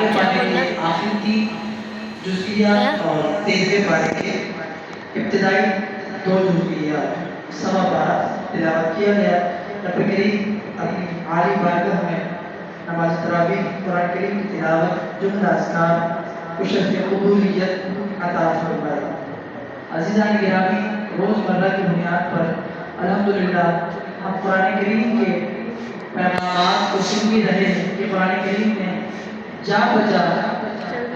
آگے پڑھیں گے آخر کی جزئیات اور 13ویں پارے کے ابتدائی 2 جزئیات سوا 12 تلاوت کیا گیا۔ رب کریم اپنی عالی بارگاہ میں نماز تراویح قرآن کریم کی تلاوت جملہ اسکار کو شرف قبولیت عطا فرمائے۔ عزیزان گرامی، روزمرہ کی بنیاد پر الحمدللہ ہم قرآن کریم کے پیغامات کو سن بھی رہے ہیں کہ قرآن کریم نے جا بجا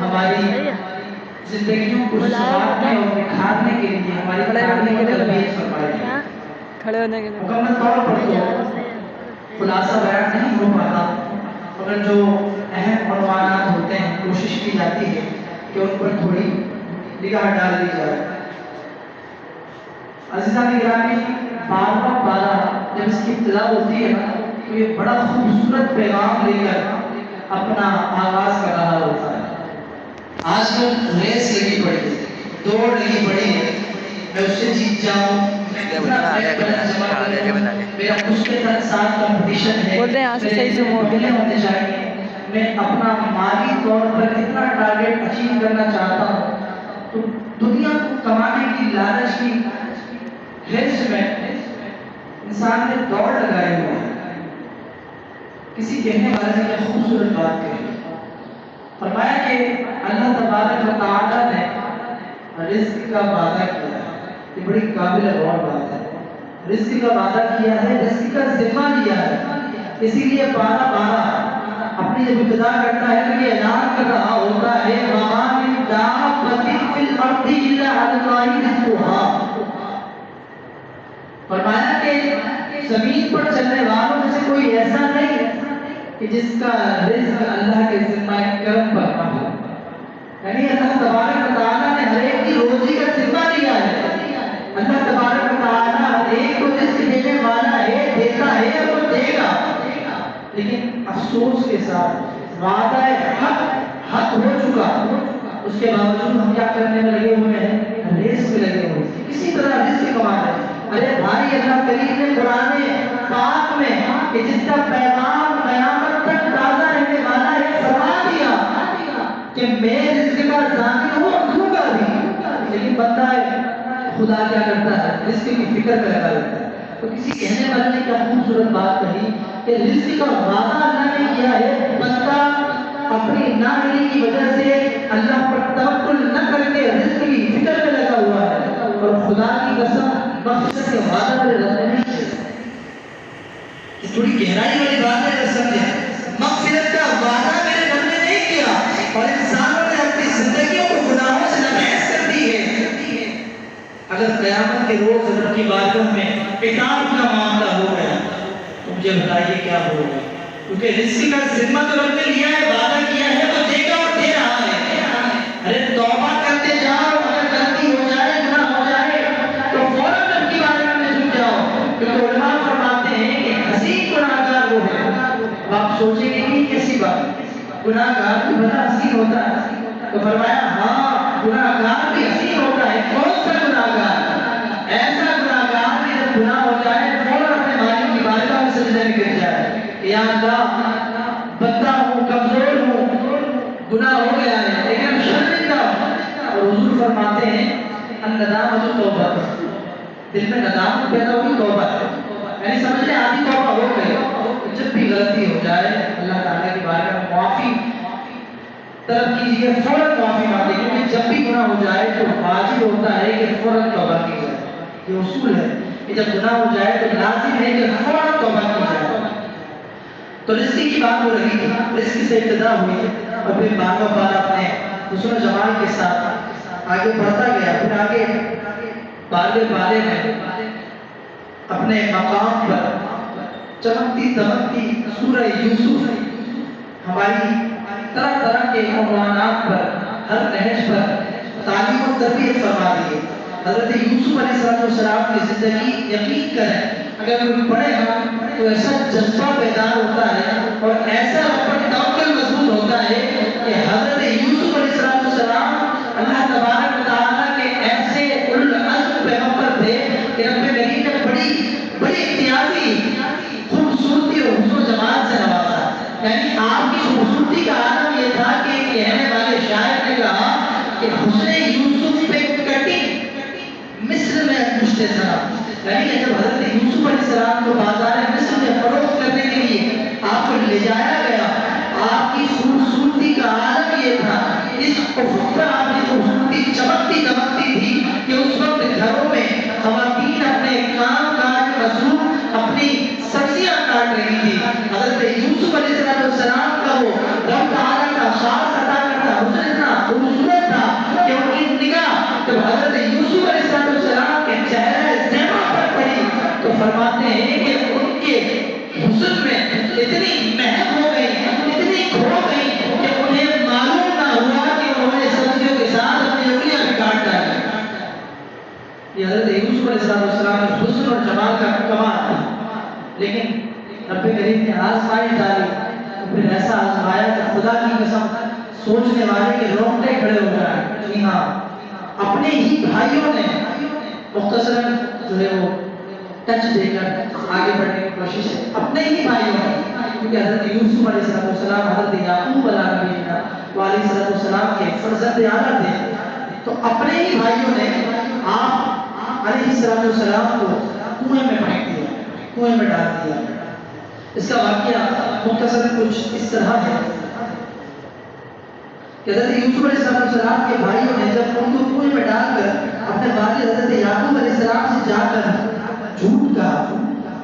ہماری زندگیوں کو سنوارنے اور نکھارنے کے لیے ہماری تعلیم و تربیت فرمائی ہے۔ مکمل طور پر تو خلاصہ بیان نہیں ہو پاتا، مگر جو اہم عنوانات ہوتے ہیں کوشش کی جاتی ہے کہ ان پر تھوڑی نگاہ ڈال دی جائے۔ عزیزان گرامی، 12واں پارہ جب اس کی ابتدا ہوتی ہے تو یہ بڑا خوبصورت پیغام لے کر اپنا آغاز کر رہا ہوتا ہے۔ آج کل ریس لگی پڑی ہے، دوڑ لگی پڑی ہے، میں اس سے جیت جاؤں، میرا اس کے ساتھ کمپٹیشن ہے، میرے ہونے چاہیے، میں اپنا مالی طور پر اتنا ٹارگیٹ اچیو کرنا چاہتا ہوں۔ تو دنیا کو کمانے کی لالچ کی حرص میں انسان نے دوڑ لگائی ہوئی ہے۔ کسی کہنے والے نے ایک خوبصورت بات کہی، فرمایا کہ اللہ تبارک و تعالیٰ نے رزق کا وعدہ کیا ہے۔ یہ بڑی قابل غور بات ہے۔ رزق کا وعدہ کیا ہے، رزق کا ذمہ لیا ہے، اسی لیے 12 اپنی جب ابتدا کرتا ہے تو یہ اعلان کر رہا ہوتا ہے وَمَا مِن دَابَّةٍ فِي الْأَرْضِ إِلَّا عَلَى اللَّهِ رِزْقُهَا۔ فرمایا کہ زمین پر چلنے والوں میں سے کوئی ایسا نہیں کہ جس کا رزق اللہ کے ذمہ کرم پر نہ ہو۔ یعنی اللہ تبارک و تعالیٰ نے ہر ایک کی روزی کا ذمہ لیا ہے۔ اللہ تبارک و تعالیٰ ہر ایک کو رزق دینے والا ہے، دیتا ہے اور وہ دے گا۔ لیکن افسوس کے ساتھ وعدہ حق ہو چکا، اس کے باوجود ہم کیا کرنے میں لگے ہوئے ہیں؟ ریس میں لگے ہوئے ہیں، کسی طرح رزق کمانا ہے۔ ارے بھائی، اللہ کریم نے قرآن پاک میں کہ جس کا پیغام قیامت تک تازہ رہنے والا ہے فرما دیا کہ میں رزق کا ضامن ہوں، دوں گا بھی۔ لیکن بندہ خدا کیا کرتا ہے؟ رزق کی فکر کرتا رہتا ہے۔ تو کسی کہنے والے نے کیا خوبصورت بات کہی کہ رزق کا وعدہ اللہ نے کیا ہے، بندہ اپنی نامری کی وجہ سے اللہ پر توکل نہ کر کے رزق کی فکر میں لگا ہوا ہے، اور خدا کی قسم مغفرت کے وعدہ میرے رب نے نہیں کیا۔ یہ تھوڑی گہرائی والی بات ہے، اگر سمجھیں مغفرت کا وعدہ میرے رب نے نہیں کیا، اور انسانوں نے اپنی زندگیوں کو گناہوں سے لبریز کر دی ہے۔ اگر قیامت کے روز رب کی بارگاہ میں کتاب کا معاملہ ہو گیا تو مجھے بتائیے کیا ہوگا؟ کیونکہ رزق کا ذمہ تو رب نے لیا ہے، وعدہ کیا ہے، وہ دے گا اور دے رہا ہے۔ ارے توبہ کرتے جاؤ، اگر غلطی ہو جائے، گناہ ہو جائے تو فوراً رب کی بارگاہ میں جھک جاؤ، کیونکہ علماء فرماتے ہیں کہ حسین گناہگار وہ ہے۔ اب آپ سوچیں گے کہ کیسی بات، گناہگار بھی بڑا حسین ہوتا ہے؟ تو فرمایا ہاں، گناہگار بھی حسین ہوتا ہے۔ کون سا گناہگار؟ ایسا گناہگار کہ جب گناہ ہو جائے فوراً اپنے مالک کی بارگاہ میں سجدے میں گر جائے، یا اللہ بندہ ہوں، کمزور ہوں، گناہ ہو گیا ہے لیکن شرمندہ ہوں۔ اور حضور فرماتے ہیں الندامۃ توبہ، دل میں ندامت پیدا ہوئی توبہ ہے، یعنی سمجھ لیں آدھی توبہ ہو گئی۔ جب بھی غلطی ہو جائے اللہ تعالیٰ کی بارگاہ میں معافی طلب کیجیے، فوراً معافی مانگے، کیونکہ جب بھی گناہ ہو جائے تو واجب ہوتا ہے کہ فوراً توبہ کی جائے۔ یہ اصول ہے کہ جب گناہ ہو جائے تو لازم ہے کہ فوراً توبہ کی جائے۔ تو رزق کی بات ہو رہی تھی، رزق سے ابتدا ہوئی اور پھر 12واں پارہ اپنے حسن و جمال کے ساتھ آگے بڑھتا گیا۔ پھر آگے 12ویں پارے میں اپنے مقام پر چمکتی دمکتی سورہ یوسف ہماری طرح طرح کے عنوانات پر، ہر نہج پر تعلیم و تربیت فرما دی ہے۔ حضرت یوسف علیہ السلام کی زندگی یقین کریں اگر کوئی پڑھے گا تو ایسا جذبہ بیدار ہوتا ہے اور ایسا پر توکل مضبوط ہوتا ہے کہ حضرت یوسف علیہ السلام اللہ تبارک و تعالیٰ کے ایسے اولوالعزم پیغمبر تھے کہ رب کریم نے بڑی امتیازی خوبصورتی اور حسن و جمال سے نوازا۔ یعنی آپ کی خوبصورتی کا عالم یہ تھا کہ کا عالم یہ تھا، اس افق پر آپ کی خوبصورتی چمکتی دمکتی تھی کہ اس وقت گھروں میں خواتین اپنے کام کاج مصروف اپنی سبزیاں کاٹ رہی تھی۔ حضرت یوسف علیہ السلام کا وہ رب تعالیٰ کا خاص عطا کرتا حسن اتنا خوبصورت تھا کہ ان کی نگاہ جب حضرت یوسف علیہ السلام کے چہرے زیبا پر پڑی تو فرماتے ہیں کہ ان کے حسن میں اتنی مہک ہو گئی، اتنی کھو گئی کہ انہیں معلوم نہ ہوا کہ انہوں نے سبزیوں کے ساتھ اپنی انگلیاں بھی کاٹ ڈالی۔ یہ حضرت یوسف علیہ السلام کے حسن اور جمال کا کمال تھا، لیکن رب کریم نے آزمائش ڈالی تو پھر ایسا آزمایا کہ خدا کی قسم سوچنے والے کے رونگٹے کھڑے ہو جائیں۔ جی ہاں، اپنے ہی بھائیوں نے مختصراً جو ہے وہ ٹچ دے کر آگے بڑھنے کی کوشش ہے، اپنے ہی بھائیوں نے، کیونکہ حضرت یوسف علیہ السلام حضرت یعقوب علیہ السلام کے فرزند اعلیٰ تھے، تو اپنے ہی بھائیوں نے آپ علیہ السلام کو کنویں میں پھینک دیا، کنویں میں ڈال دیا۔ اس کا واقعہ مختصر کچھ اس طرح ہے کہ حضرت یوسف علیہ السلام کے بھائیوں نے جب ان کو کنویں میں ڈال کر اپنے والد حضرت یعقوب علیہ السلام سے جا کر جھوٹ کہا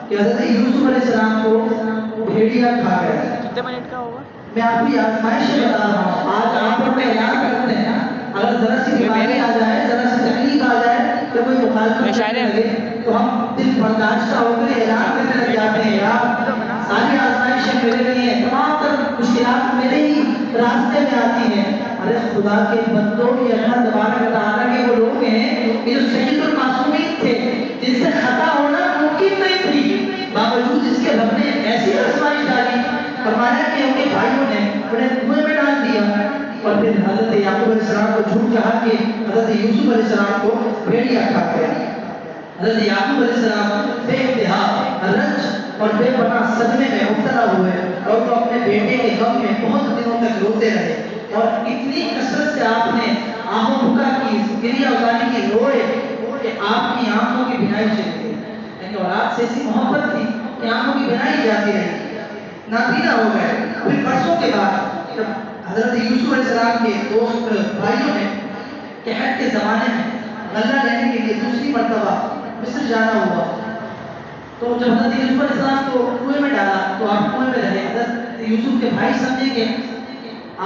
کہ حضرت یوسف علیہ السلام کو بھیڑیا کھا گیا۔ کتنے منٹ کا ہوگا؟ میں آپ کو آزمائش بتا رہا ہوں، آج آپ پر میں اعلان کرتے ہیں اگر ذرا سی بیماری آ جائے، ذرا سی تکلیف آ جائے یا کوئی مخالفت کرنے لگے تو ہم دل برداشتہ ہو کر اعلان کرنے لگ جاتے ہیں یار ساری آزمائشیں میرے لیے ہیں، تمام تر مشکلات میرے ہی راستے میں آتی ہیں۔ ارے خدا کے بندوں، یہ اللہ تبارک و تعالیٰ کے وہ لوگ ہیں کہ جو سید المعصومین تھے، جن سے خطا ہونا ممکن نہیں تھی، باوجود اس کے رب نے ایسی آزمائش ڈالی، فرمایا کہ ان کے بھائیوں نے انہیں کنویں میں ڈال دیا اور پھر حضرت یعقوب علیہ السلام کو جھوٹ کہا کہ حضرت یوسف علیہ السلام کو بھیڑیا کھا گیا۔ حضرت یعقوب علیہ السلام بے انتہا رنج اور بے پناہ صدمے میں مبتلا ہوئے اور وہ اپنے بیٹے کے غم میں بہت دنوں تک روتے رہے، اور اتنی کثرت سے آپ نے آہوں بھکا کی، گریہ ازاری کی، روئے کہ آپ کی آنکھوں کی بینائی چلی گئی، یعنی اولاد سے ایسی محبت تھی کہ آنکھوں کی بینائی جاتی رہی، نابینا ہو گئے۔ پھر برسوں کے بعد جب حضرت یوسف علیہ السلام کے دوست بھائیوں نے قحط کے زمانے میں غلہ لینے کے لیے دوسری مرتبہ مصر جانا ہوا تو جب حضرت یوسف علیہ السلام کو کنویں میں ڈالا تو آپ کنویں میں رہے۔ حضرت یوسف کے بھائی سمجھے کہ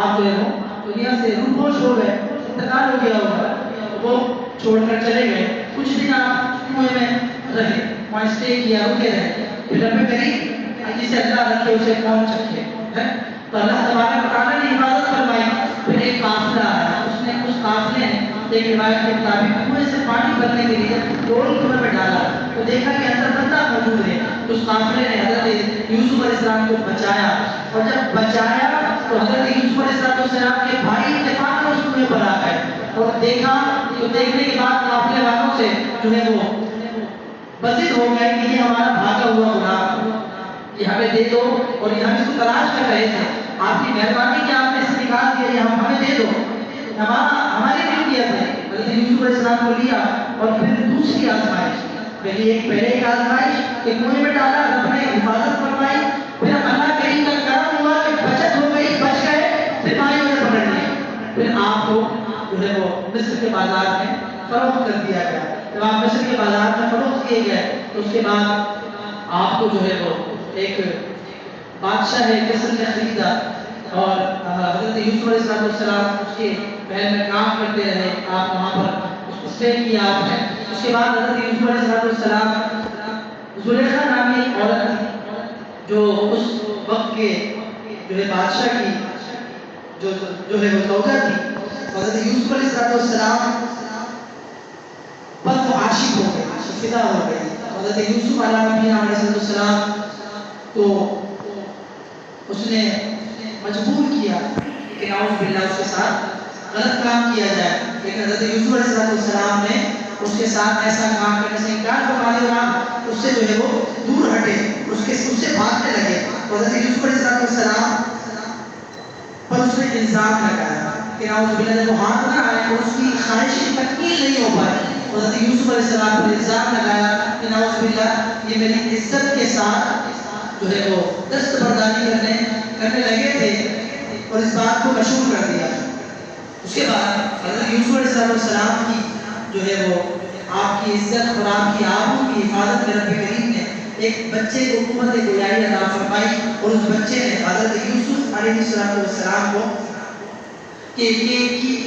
آپ جو ہے وہ دنیا سے روپوش ہو گئے، انتقال ہو گیا ہوگا، وہ چھوڑ کر چلے گئے۔ کچھ دن آپ کنویں میں رہے، وہاں اسٹے کیا، رکے رہے۔ پھر رب کریم جسے اللہ رکھے اسے کون چکے، تو اللہ تبارک و تعالیٰ نے حفاظت فرمائی۔ پھر ایک قافلہ آیا، اس قافلے نے ایک روایت کے مطابق کنویں سے پانی بھرنے کے لیے ڈول کنویں میں ڈالا تو دیکھا کہ اندر بندہ موجود ہے، تو اس قافلے نے حضرت یوسف علیہ السلام کو بچایا، اور جب بچایا تو حضرت یوسف علیہ السلام کے بھائی اتفاق میں اس کنویں پر آ گئے اور دیکھا تو دیکھنے کے بعد قافلے والوں سے جو ہے وہ بزد ہو گئے کہ یہ ہمارا بھاگا ہوا غلام، یہ ہمیں دے دو، اور یہ ہم اس کو تلاش کر رہے تھے، آپ کی مہربانی کہ آپ نے اسے نکال دیا، یہ ہمیں دے دو، ہماری ملکیت ہے۔ حضرت یوسف علیہ السلام کو لیا اور پھر دوسری آزمائش، پہلے ایک آزمائش کہ کنویں میں ڈالا، رب نے حفاظت فرمائی، پھر اللہ کریم کا کرم ہوا کہ بچت ہو گئی، بچ گئے، پھر بھائیوں نے پکڑ لیا، پھر آپ کو جو ہے وہ مصر کے بازار میں فروخت کر دیا گیا۔ جب آپ مصر کے بازار میں فروخت کیے گئے تو اس کے بعد آپ کو جو ہے وہ ایک بادشاہ مصر نے خریدا، اور حضرت یوسف علیہ السلام اس کے محل میں کام کرتے رہے، آپ وہاں پر اسٹے کیا آپ نے۔ اس کے بعد حضرت یوسف علیہ السلام زلیخا نامی ایک عورت تھی جو اس وقت کے جو ہے بادشاہ کی جو ہے وہ زوجہ تھی، حضرت یوسف علیہ السلام پر وہ عاشق ہو گئی، فدا ہو گئی۔ حضرت یوسف علیہ السلام کو اس نے مجبور کیا کہ نعوذ باللہ اس کے ساتھ غلط کام کیا جائے، لیکن حضرت یوسف علیہ السلام نے اس کے ساتھ ایسا کام کرنے سے انکار فرما دیا، اس سے جو ہے وہ دور ہٹے، اس سے بھاگنے لگے۔ حضرت یوسف علیہ السلام پر اس نے الزام لگایا کہ نعوذ باللہ جب وہ ہاتھ نہ آئے اور اس کی خواہش تکمیل نہیں ہو پائی، حضرت یوسف علیہ السلام پر الزام لگایا کہ نعوذ باللہ یہ میری عزت کے ساتھ جو ہے وہ دستبرداری کرنے لگے تھے، اور اس بات کو مشہور کر دیا۔ اس کے بعد حضرت یوسف علیہ السلام کی جو ہے وہ آپ کی عزت اور آپ کی آبرو کی حفاظت میں رب کریم نے ایک بچے کو قوت گویائی عطا فرمائی، اور اس بچے نے حضرت یوسف علیہ السلام کو کی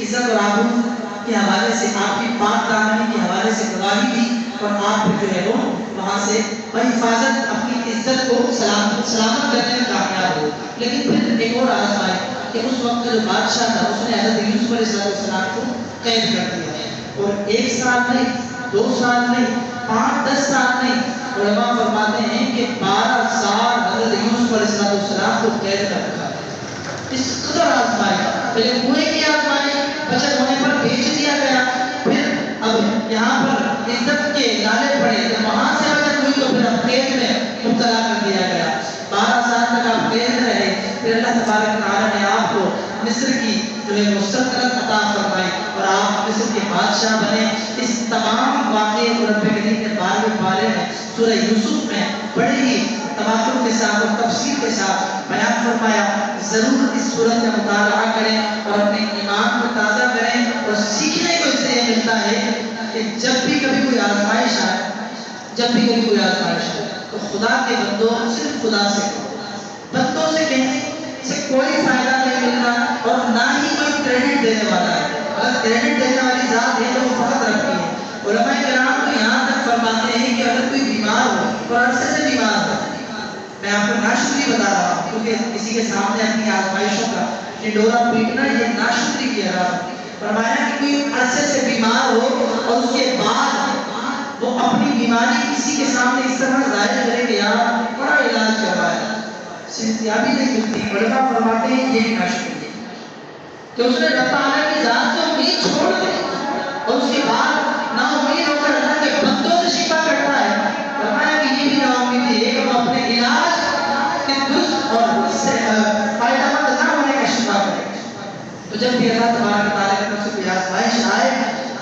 عزت اور آبرو کے حوالے سے، آپ کی پاک دامنی کے حوالے سے گواہی دی، اور آپ جو ہے وہ وہاں سے حفاظت اپنی عزت کو سلامت کرنے میں کامیاب ہو۔ لیکن پھر ایک اور آزمائی کہ اس وقت جو بادشاہ تھا اس نے حضرت یوسف علیہ السلام کو قید کر دیا، اور 1 سال نہیں، 2 سال نہیں، 5-10 سال نہیں، علماء فرماتے ہیں کہ 12 سال حضرت یوسف علیہ السلام کو قید کر رکھا۔ اس قدر آزمائی، پہلے کنویں کی آزمائی، بچت ہونے پر بیچ دیا گیا، پھر اب یہاں پر عزت کے نالے پڑے، جب وہاں سے بچت ہوئی تو پھر اب قید میں مبتلا کر دیا گیا۔ 12 سال تک آپ قید رہے، پھر اللہ تبارک تعالیٰ نے آپ کو مصر کی جو ہے وہ سلطنت عطا فرمائی، اور آپ مصر کے بادشاہ بنے۔ اس تمام واقعے کو رب کریم نے 12ویں پارے میں سورہ یوسف میں بڑے ہی تماتر کے ساتھ اور تفصیل کے ساتھ بیان فرمایا۔ ضرور اس سورت کا مطالعہ کریں اور اپنے ایمان کو تازہ کریں، اور سیکھنے کو اس سے یہ ملتا ہے کہ جب بھی کبھی کوئی آزمائش آئے، تو خدا کے بندوں صرف خدا سے بندوں سے کہنے سے کوئی فائدہ نہیں مل رہا، اور نہ ہی کوئی کریڈٹ دینے والا ہے۔ اگر کریڈٹ دینے والی ذات ہے تو وہ فقط رکھتی ہے۔ علماء کرام تو یہاں تک فرماتے ہیں کہ اگر کوئی بیمار ہو اور عرصے سے بیمار ہو، میں آپ کو ناشکری بتا رہا ہوں کیونکہ کسی کے سامنے اپنی آزمائشوں کا ڈنڈورا پیٹنا یہ ناشکری کی علامت ہے۔ فرمایا کہ کوئی عرصے سے بیمار ہو اور اس کے بعد وہ اپنی بیماری کسی کے سامنے اس طرح ظاہر کرے کہ یار بڑا علاج کروایا، صحتیابی نہیں ملتی، علماء فرماتے ہیں یہی ناشکری ہے کہ اس نے رب تعالیٰ کی ذات سے امید چھوڑ دی، اور اس کے بعد نا امید ہو کر اللہ کے بندوں سے شفا کرتا ہے۔ فرمایا کہ یہ بھی نا امیدی ہے کہ وہ اپنے علاج کے درست اور فائدہ مند نہ ہونے کا شفا کرے۔ تو جب بھی اللہ تبارک تعالیٰ کی طرف سے کوئی آزمائش آئے،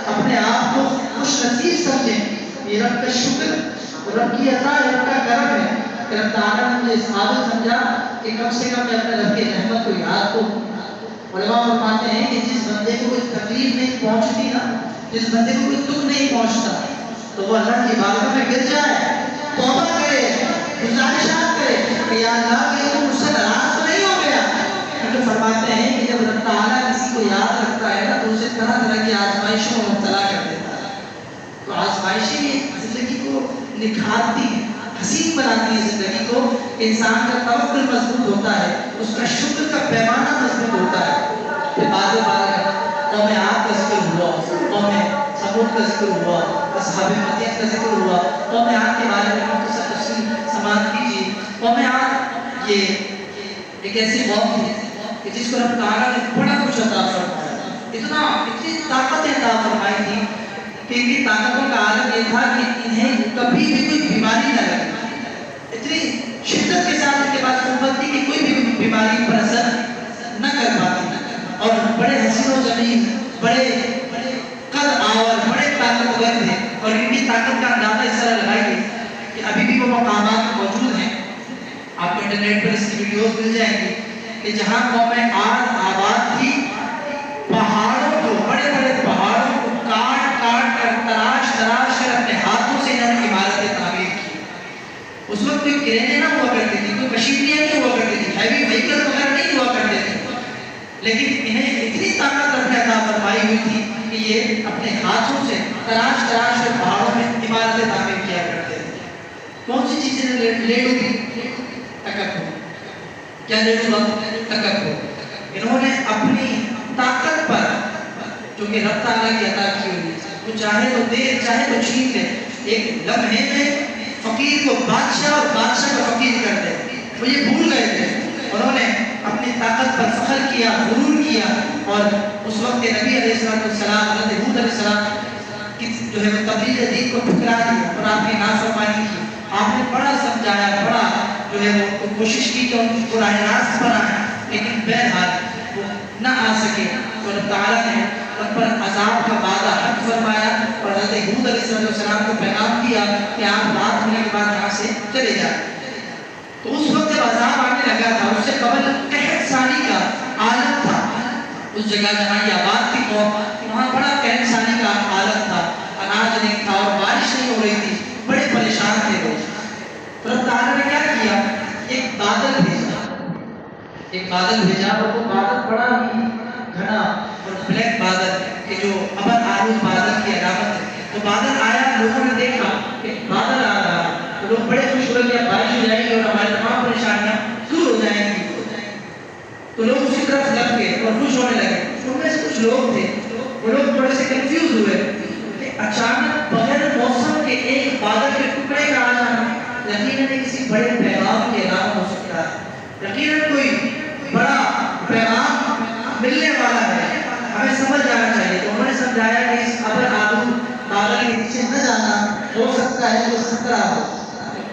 اپنے آپ کو خوش نصیب سمجھیں، یہ رب کا شکر، رب کی عطا ہے، رب کا کرم ہے کہ رب تعالیٰ نے مجھے اس قابل سمجھا کہ کم سے کم میں اپنے رب کی رحمت کو یاد کو۔ علماء فرماتے ہیں کہ جس بندے کو کوئی تکلیف نہیں پہنچتی نا، جس بندے کو کوئی دکھ نہیں پہنچتا، تو وہ اللہ کی بارگاہ میں گر جائے، توبہ کرے، گزارشات کرے کہ یا اللہ کہ تو مجھ سے ناراض تو نہیں ہو گیا۔ کیونکہ فرماتے ہیں کہ جب اللہ تعالیٰ کسی کو یاد رکھتا ہے نا تو اسے طرح طرح کی آزمائشوں میں مبتلا کر دیتا ہے۔ تو آزمائشیں زندگی کو نکھارتی ہیں، حسین بناتی ہے زندگی کو، انسان کا توکل مضبوط ہوتا ہے، اس کا شکر کا پیمانہ مضبوط ہوتا ہے۔ پھر بعد قوم عاد کا ذکر ہوا، قوم ثمود کا ذکر ہوا، اصحاب مدین کا ذکر ہوا۔ قوم عاد کے بارے میں مختصر تفصیل سماعت کیجیے۔ قوم عاد یہ ایک ایسی قوم تھی کہ جس کو رب تعالیٰ نے بڑا کچھ عطا فرمایا، اتنی طاقتیں عطا فرمائی تھی کہ ان کی طاقتوں کا عالم یہ تھا کہ انہیں کبھی بھی کوئی بیماری نہ لگی، اتنی شدت کے ساتھ ان کے پاس قوت تھی کہ کوئی بھی بیماری پر اثر نہ کر پاتی، اور بڑے حسین و جمیل، بڑے قد آور، بڑے طاقتور تھے، اور ان کی طاقت کا اندازہ اس طرح لگائیے کہ ابھی بھی وہ مقامات موجود ہیں، آپ کو انٹرنیٹ پر اس کی ویڈیوز مل جائیں گی کہ جہاں قوم عاد آباد تھی، پہاڑوں کو، بڑے بڑے پہاڑوں کو کاٹ کاٹ کر، تراش تراش کر اپنے ہاتھوں سے انہوں نے عمارتیں تعمیر کی۔ اس وقت کوئی کرینے نہ ہوا کرتی تھی، کوئی مشینریاں نہیں ہوا کرتی تھی، ہیوی وہیکل وغیرہ نہیں ہوا کرتے تھے، لیکن انہیں اتنی طاقت رب نے عطا فرمائی ہوئی تھی کہ یہ اپنے ہاتھوں سے تراش تراش کر پہاڑوں میں عمارتیں تعمیر کیا کرتے تھے۔ کون سی چیزیں لیٹ ہوئی؟ تکبر۔ کیا لیٹ ہوا؟ تکبر۔ انہوں نے اپنی طاقت پر جو کہ رب تعالیٰ کی عطا کی ہوئی، وہ چاہے تو دے چاہے تو چھین لے، ایک لمحے میں فقیر کو بادشاہ اور بادشاہ کو فقیر کر دے، وہ یہ بھول گئے تھے۔ انہوں نے اپنی طاقت پر فخر کیا، غرور کیا، اور اس وقت کے نبی علیہ السلام، حضرت ہود علیہ السلام کی جو ہے وہ تبلیغ دین کو ٹھکرا دیا اور آپ کی نافرمانی کی۔ آپ نے بڑا سمجھایا، بڑا جو ہے وہ کوشش کی کہ ان کو راہ راست پر آئیں، لیکن بہرحال وہ نہ آ سکے، تو اللہ تعالیٰ نے ان پر عذاب کا وعدہ حق فرمایا، اور حضرت ہود علیہ السلام کو پیغام دیا کہ آپ رات ہونے کے بعد یہاں سے چلے جائیں۔ تو اس وقت جب عذاب آنے لگا تھا، اس سے قبل قحط سالی کا اس جگہ جہاں یہ آباد تھی قوم، وہاں بڑا قحط کا حالت تھا، اناج نہیں تھا اور بارش نہیں ہو رہی تھی، بڑے پریشان تھے لوگ۔ تو اللہ تعالیٰ نے کیا کیا، ایک بادل بھیجا اور وہ بادل بڑا ہی گھنا اور بلیک بادل کہ جو ابر آلود بادل کی علامت ہے۔ تو بادل آیا، لوگوں نے دیکھا کہ بادل آ رہا ہے، تو لوگ بڑے خوش ہوئے کہ بارش ہو جائے گی اور ہماری تمام پریشانیاں دور ہو جائیں گی۔ تو لوگ اسی طرف لگ گئے اور خوش ہونے لگے۔ ان میں سے کچھ لوگ تھے، وہ لوگ تھوڑے سے کنفیوز ہوئے کہ اچانک بغیر موسم کے ایک بادل کے ٹکڑے کا آ جانا یقیناً کسی بڑے پیغام کے علامت ہو سکتا ہے، یقیناً کوئی بڑا پیغام ملنے والا ہے، ہمیں سمجھ جانا چاہیے۔ تو انہوں نے سمجھایا کہ اس ابر آلود بادل کے نیچے نہ جانا، ہو سکتا ہے جو خطرہ ہو۔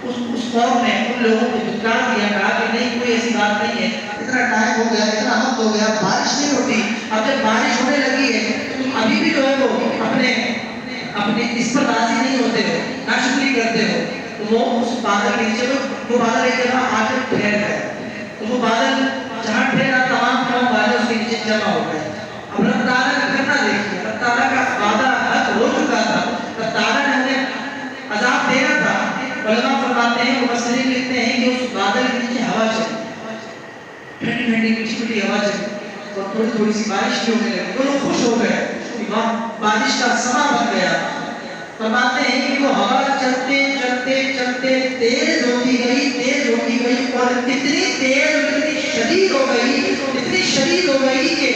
اس قوم نے ان لوگوں کو دھتکار دیا، کہا کہ نہیں، کوئی ایسی بات نہیں ہے، اتنا ٹائم ہو گیا، اتنا وقت ہو گیا، بارش نہیں ہوتی، اب جب بارش ہونے لگی ہے تم ابھی بھی جو ہے وہ اپنے اس پر راضی نہیں ہوتے ہو، ناشکری کرتے ہو۔ تو وہ اس بادل کے نیچے وہ بادل ایک جگہ آ کر ٹھہر گئے۔ تو وہ بادل جہاں ٹھہرا تمام قوم والے اس کے نیچے جمع ہو گئے۔ اب اللہ تعالیٰ کا کرنا دیکھیے، اللہ تعالیٰ کا وعدہ حق ہو چکا تھا، اللہ تعالیٰ نے انہیں عذاب دینا تھا۔ علماء فرماتے ہیں، مفسرین لکھتے ہیں کہ اس بادل کے نیچے ہوا چلی، ٹھنڈی ٹھنڈی میٹھی میٹھی ہوا چلی اور تھوڑی تھوڑی سی بارش بھی ہونے لگی۔ وہ لوگ خوش ہو گئے، وہاں بارش کا سما بن گیا۔ فرماتے ہیں کہ وہ ہوا چلتے چلتے چلتے تیز ہوتی گئی اور اتنی تیز اور اتنی شدید ہو گئی کہ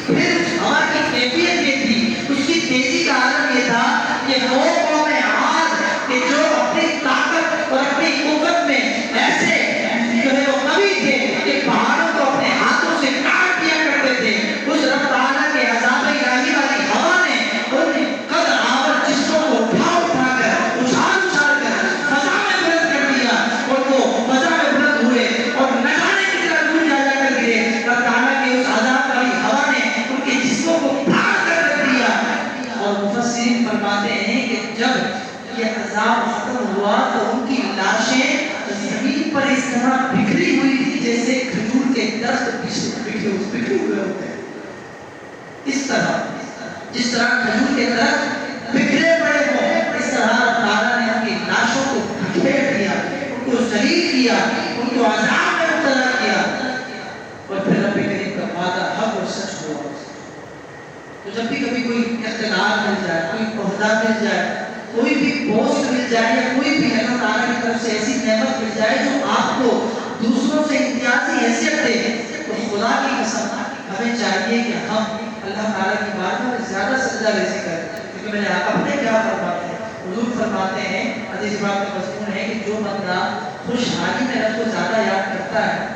پھر اس ہوا کی کیفیت یہ تھی، اس کی تیزی کا عالم یہ تھا کہ وہ قوم عاد کہ جو اپنی طاقت اور اپنی قوت میں ایسے جو ہے وہ قوی تھے کہ پہاڑوں کو اپنے ہاتھوں سے کاٹ دیا کرتے تھے، اس رب تعالیٰ کے عذاب الہی والی ہوا نے ان قد آور جسموں کو اٹھا کر اچھال کر فضا میں بلند کر دیا اور وہ فضا میں بلند ہوئے اور نہ جانے کی طرح دور جا کر گرے۔ رب تعالیٰ کے اس عذاب والی ہوا نے ان کے جسموں کو پھاڑ کر رکھ دیا۔ اور مفسرین فرماتے ہیں کہ جب یہ عذاب ختم ہوا تو ان کی لاشیں زمین پر اس طرح بکھری ہوئی تھی جیسے کھجور کے درخت بکھرے ہوئے ہوتے ہیں، اس طرح جس طرح کھجور کے درخت بکھرے پڑے ہوں، اس طرح تعالیٰ نے ان کی لاشوں کو بکھیر دیا، ان کو ذلیل کیا، ان کو عذاب میں مبتلا کیا۔ اور پھر رب کریم کا وعدہ حق اور سچ ہوا۔ تو جب بھی کبھی کوئی اقتدار مل جائے، کوئی عہدہ مل جائے، کوئی بھی پوسٹ مل جائے یا کوئی بھی اللہ تعالیٰ کی طرف سے ایسی نعمت مل جائے جو آپ کو دوسروں سے امتیازی حیثیت دے، تو خدا کی قسم ہمیں چاہیے کہ ہم اللہ تعالیٰ کی بارگاہ میں زیادہ سجدہ ریزی کریں، کیونکہ میرے آقا اپنے کیا فرماتے ہیں، حضور فرماتے ہیں، حدیث پاک میں مضمون ہے کہ جو بندہ خوشحالی میں رب کو زیادہ یاد کرتا ہے،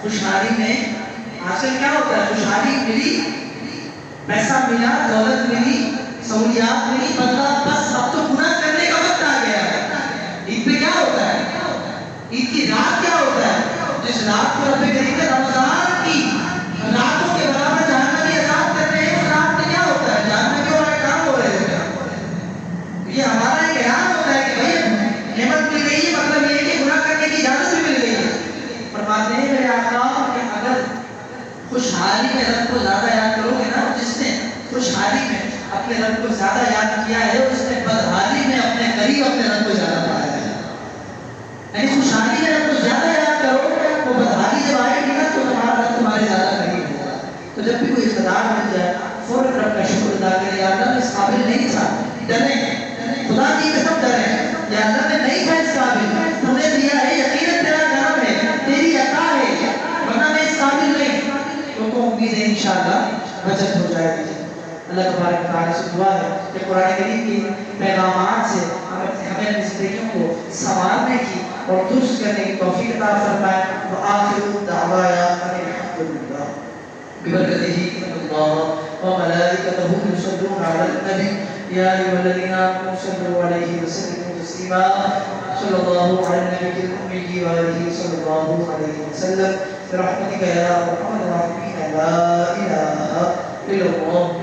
خوشحالی میں آج کل کیا ہوتا ہے، خوشحالی ملی، پیسہ ملا، دولت ملی، سہولیات ملی، بندہ بس اب تو گناہ کرنے کا وقت آ گیا ہے۔ عید پہ کیا ہوتا ہے، عید کی رات کیا ہوتا ہے، جس رات کو رب کریم نے رمضان کی راتوں کے برابر جہنمی عذاب کر رہے ہیں، اس رات میں کیا ہوتا ہے، جہنمی والے کام ہو رہے ہوتے ہیں۔ یہ ہمارا ایک اعلان ہوتا ہے کہ بھائی نعمت مل گئی ہے، مطلب یہ ہے کہ گناہ کرنے کی اجازت بھی مل گئی ہے۔ فرماتے ہیں میرے آقا کہ اگر خوشحالی میں رب کو زیادہ یاد کرو گے نا، جس نے خوشحالی میں اپنے رب کو زیادہ یاد کیا ہے، اس نے بدحالی میں اپنے قریب اپنے رب کو زیادہ پایا ہے۔ یعنی خوشحالی میں رب کو زیادہ یاد کرو، وہ بدحالی جب آئے گی نا تو تمہارا رب تمہارے زیادہ قریب ہوگا۔ تو جب بھی کوئی اقتدار مل جائے فوراً رب کا شکر ادا کرے، یا اللہ میں اس قابل نہیں تھا، ڈریں، خدا کی قسم ڈریں، یا اللہ میں نہیں تھا اس قابل، تو نے دیا ہے، یقیناً تیرا کرم ہے، تیری عطا ہے، ورنہ میں اس قابل نہیں۔ تو کو امید ہے انشاءاللہ بچت ہو جائے گی۔ اللہ تبارک تعالیٰ سے دعا ہے کہ قرآن کریم کی پیغامات سے ہمیں اپنی زندگیوں کو سنوارنے کی اور درست کرنے کی توفیق عطا فرمائے۔ وآخر دعوانا ان الحمد للہ ببرکتہ اللہ وملائکتہ یصلون علی النبی یا ایھا الذین آمنوا صلوا علیہ وسلموا تسلیما صلی اللہ علی النبی الأمی وآلہ صلی اللہ علیہ وسلم برحمتک یا ارحم الراحمین لا الہ الا اللہ